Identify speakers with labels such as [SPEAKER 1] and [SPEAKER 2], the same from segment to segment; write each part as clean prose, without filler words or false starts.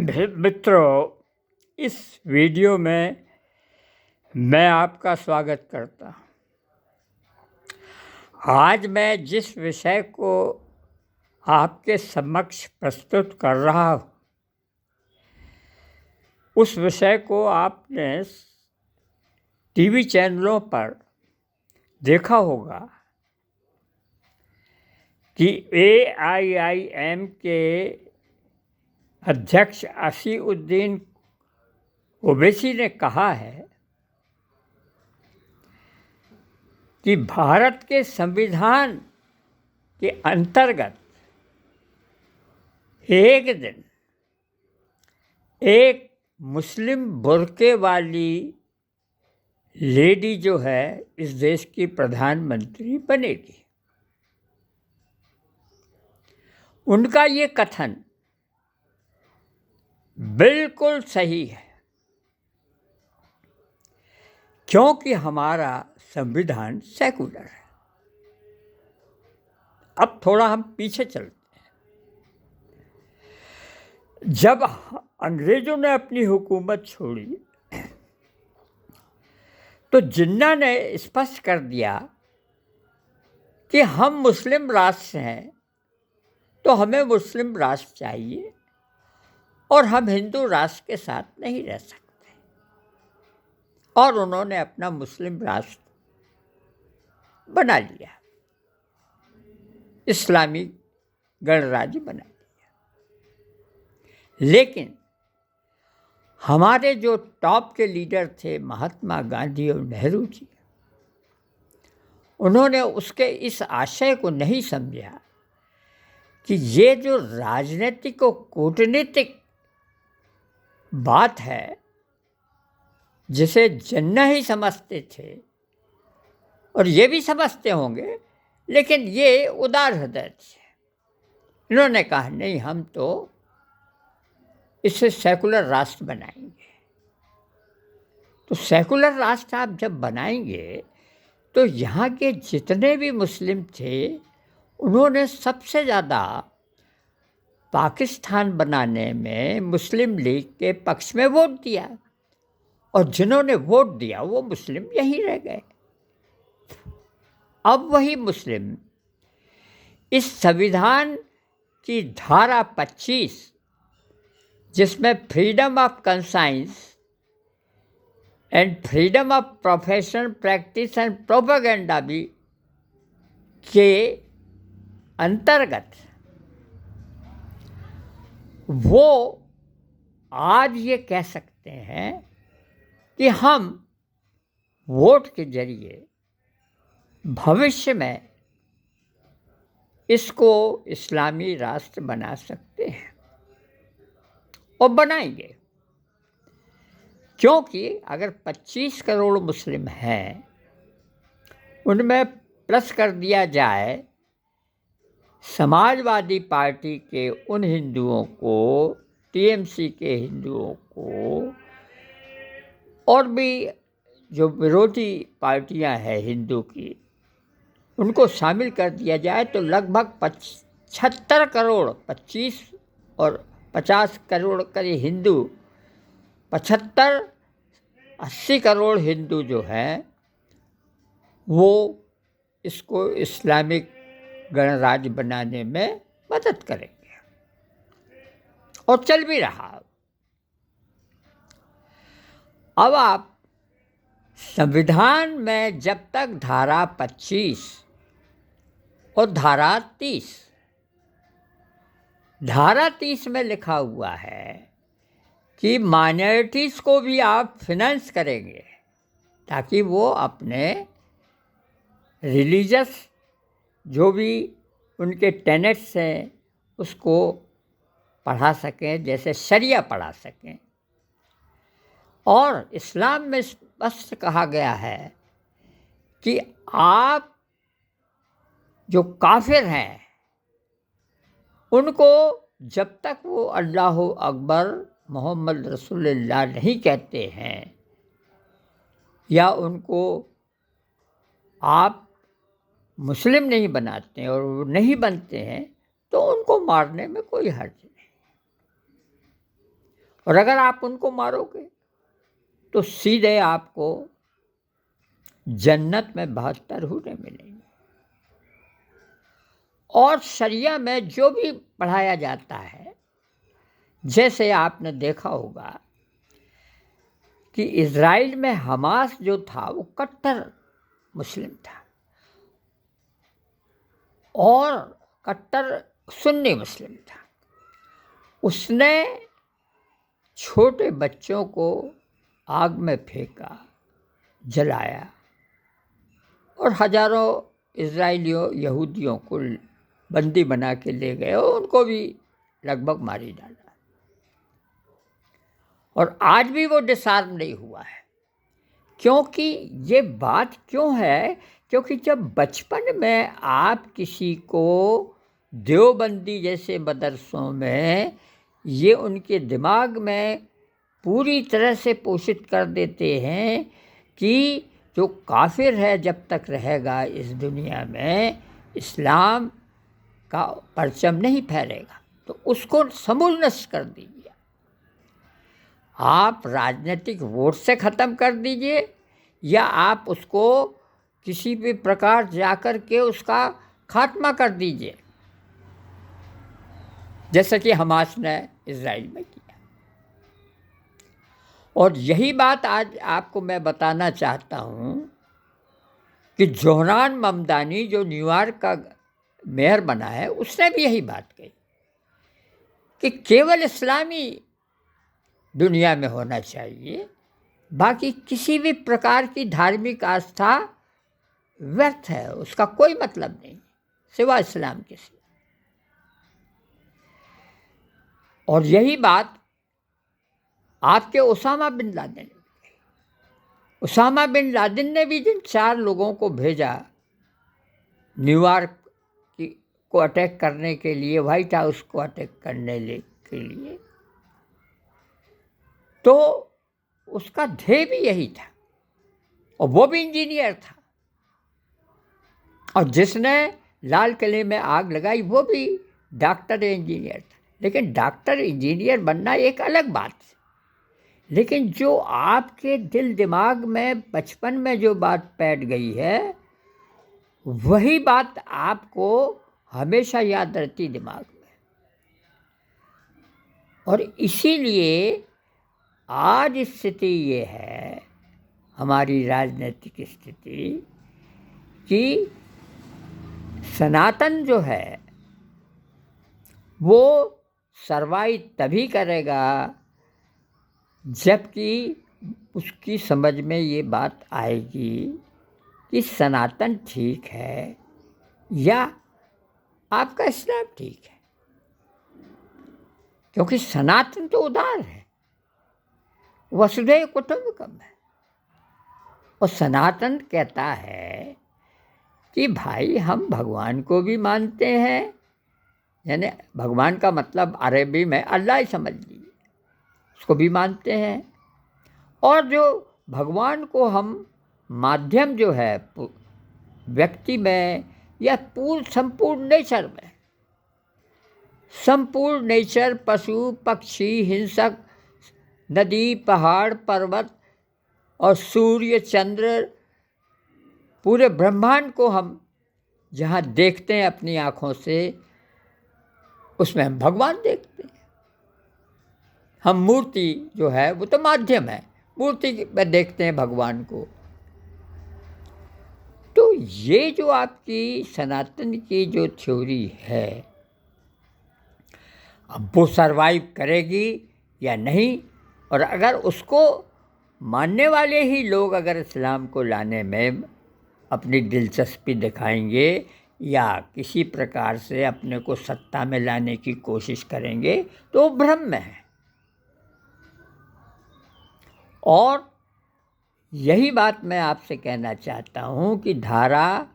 [SPEAKER 1] मित्रों, इस वीडियो में मैं आपका स्वागत करता हूँ। आज मैं जिस विषय को आपके समक्ष प्रस्तुत कर रहा हूँ, उस विषय को आपने टीवी चैनलों पर देखा होगा कि AIIM के अध्यक्ष असीउद्दीन ओवैसी ने कहा है कि भारत के संविधान के अंतर्गत एक दिन एक मुस्लिम बुर्के वाली लेडी जो है इस देश की प्रधानमंत्री बनेगी। उनका ये कथन बिल्कुल सही है, क्योंकि हमारा संविधान सेकुलर है। अब थोड़ा हम पीछे चलते हैं। जब अंग्रेजों ने अपनी हुकूमत छोड़ी तो जिन्ना ने स्पष्ट कर दिया कि हम मुस्लिम राष्ट्र हैं, तो हमें मुस्लिम राष्ट्र चाहिए और हम हिंदू राष्ट्र के साथ नहीं रह सकते। और उन्होंने अपना मुस्लिम राष्ट्र बना लिया, इस्लामी गणराज्य बना लिया। लेकिन हमारे जो टॉप के लीडर थे महात्मा गांधी और नेहरू जी, उन्होंने उसके इस आशय को नहीं समझा कि ये जो राजनीतिक और कूटनीतिक बात है, जिसे जिन्ना ही समझते थे और ये भी समझते होंगे, लेकिन ये उदार हृदय थे। इन्होंने कहा नहीं, हम तो इसे सेकुलर राष्ट्र बनाएंगे। तो सेकुलर राष्ट्र आप जब बनाएंगे तो यहाँ के जितने भी मुस्लिम थे, उन्होंने सबसे ज़्यादा पाकिस्तान बनाने में मुस्लिम लीग के पक्ष में वोट दिया, और जिन्होंने वोट दिया वो मुस्लिम यहीं रह गए। अब वही मुस्लिम इस संविधान की धारा 25, जिसमें freedom of conscience and freedom of professional practice and propaganda भी के अंतर्गत वो आज ये कह सकते हैं कि हम वोट के जरिए भविष्य में इसको इस्लामी राष्ट्र बना सकते हैं और बनाएंगे। क्योंकि अगर 25 करोड़ मुस्लिम हैं, उनमें प्लस कर दिया जाए समाजवादी पार्टी के उन हिंदुओं को, TMC के हिंदुओं को, और भी जो विरोधी पार्टियां हैं हिंदू की, उनको शामिल कर दिया जाए तो लगभग 75 करोड़, 25 और 50 करोड़ के हिंदू, 75-80 करोड़ हिंदू जो हैं वो इसको इस्लामिक गणराज्य बनाने में मदद करेंगे, और चल भी रहा। अब आप संविधान में जब तक धारा 25 और धारा 30 में लिखा हुआ है कि माइनॉरिटीज़ को भी आप फिनेंस करेंगे ताकि वो अपने रिलीजियस जो भी उनके टेनेट्स हैं उसको पढ़ा सकें, जैसे शरिया पढ़ा सकें। और इस्लाम में स्पष्ट कहा गया है कि आप जो काफिर हैं उनको जब तक वो अल्लाह अकबर मोहम्मद रसूलुल्लाह नहीं कहते हैं, या उनको आप मुस्लिम नहीं बनाते और वो नहीं बनते हैं, तो उनको मारने में कोई हर्ज नहीं। और अगर आप उनको मारोगे तो सीधे आपको जन्नत में 72 हूरें मिलेंगी। और शरिया में जो भी पढ़ाया जाता है, जैसे आपने देखा होगा कि इज़राइल में हमास जो था वो कट्टर मुस्लिम था और कट्टर सुन्नी मुस्लिम था। उसने छोटे बच्चों को आग में फेंका, जलाया और हजारों इज़राइलियों यहूदियों को बंदी बना के ले गए और उनको भी लगभग मार ही डाला। और आज भी वो डिसआर्म नहीं हुआ है। क्योंकि ये बात क्यों है? क्योंकि जब बचपन में आप किसी को देवबंदी जैसे मदरसों में ये उनके दिमाग में पूरी तरह से पोषित कर देते हैं कि जो काफिर है जब तक रहेगा इस दुनिया में इस्लाम का परचम नहीं फहरेगा, तो उसको समूल नष्ट कर दीजिए। आप राजनीतिक वोट से ख़त्म कर दीजिए या आप उसको किसी भी प्रकार जाकर के उसका खात्मा कर दीजिए, जैसा कि हमास ने इज़राइल में किया। और यही बात आज आपको मैं बताना चाहता हूँ कि जोहरान ममदानी जो न्यूयॉर्क का मेयर बना है, उसने भी यही बात कही कि केवल इस्लामी दुनिया में होना चाहिए, बाकी किसी भी प्रकार की धार्मिक आस्था व्यर्थ है, उसका कोई मतलब नहीं सिवा इस्लाम के सिवा। और यही बात आपके उसामा बिन लादेन ने कही। उसामा बिन लादेन ने भी जिन 4 लोगों को भेजा न्यूयॉर्क को अटैक करने के लिए, व्हाइट हाउस को अटैक करने के लिए, तो उसका ध्येय भी यही था और वो भी इंजीनियर था। और जिसने लाल किले में आग लगाई वो भी डॉक्टर इंजीनियर था। लेकिन डॉक्टर इंजीनियर बनना एक अलग बात है, लेकिन जो आपके दिल दिमाग में बचपन में जो बात बैठ गई है वही बात आपको हमेशा याद रहती दिमाग में। और इसीलिए आज स्थिति ये है, हमारी राजनीतिक स्थिति, कि सनातन जो है वो सरवाइव तभी करेगा जबकि उसकी समझ में ये बात आएगी कि सनातन ठीक है या आपका इस्लाम ठीक है। क्योंकि सनातन तो उदार है, वसुधैव कुटुंबकम है। और सनातन कहता है कि भाई हम भगवान को भी मानते हैं, यानी भगवान का मतलब अरबी में अल्लाह ही समझ लीजिए, उसको भी मानते हैं। और जो भगवान को हम माध्यम जो है व्यक्ति में या संपूर्ण नेचर में, संपूर्ण नेचर, पशु पक्षी, हिंसक, नदी, पहाड़, पर्वत और सूर्य, चंद्र, पूरे ब्रह्मांड को हम जहाँ देखते हैं अपनी आँखों से, उसमें हम भगवान देखते हैं। हम मूर्ति जो है वो तो माध्यम है, मूर्ति में देखते हैं भगवान को। तो ये जो आपकी सनातन की जो थ्योरी है, अब वो सरवाइव करेगी या नहीं। और अगर उसको मानने वाले ही लोग अगर इस्लाम को लाने में अपनी दिलचस्पी दिखाएंगे या किसी प्रकार से अपने को सत्ता में लाने की कोशिश करेंगे तो वो भ्रम में है। और यही बात मैं आपसे कहना चाहता हूँ कि धारा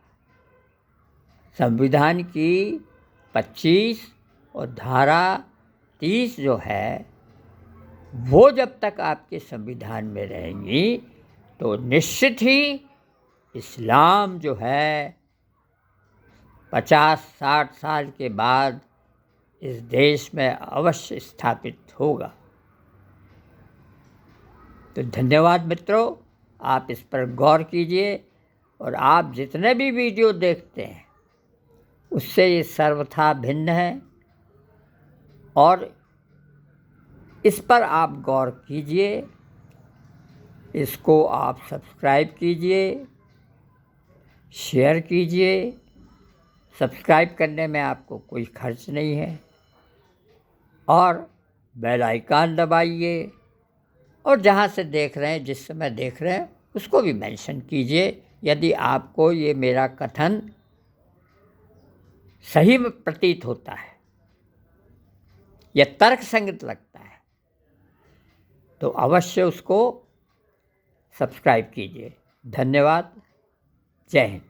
[SPEAKER 1] संविधान की 25 और धारा 30 जो है वो जब तक आपके संविधान में रहेंगी तो निश्चित ही इस्लाम जो है 50-60 साल के बाद इस देश में अवश्य स्थापित होगा। तो धन्यवाद मित्रों, आप इस पर गौर कीजिए और आप जितने भी वीडियो देखते हैं उससे ये सर्वथा भिन्न है, और इस पर आप गौर कीजिए, इसको आप सब्सक्राइब कीजिए, शेयर कीजिए। सब्सक्राइब करने में आपको कोई खर्च नहीं है, और बेल आइकन दबाइए, और जहाँ से देख रहे हैं, जिस समय देख रहे हैं, उसको भी मेंशन कीजिए यदि आपको ये मेरा कथन सही में प्रतीत होता है या तर्कसंगत लगता है, तो अवश्य उसको सब्सक्राइब कीजिए। धन्यवाद। जय हिंद।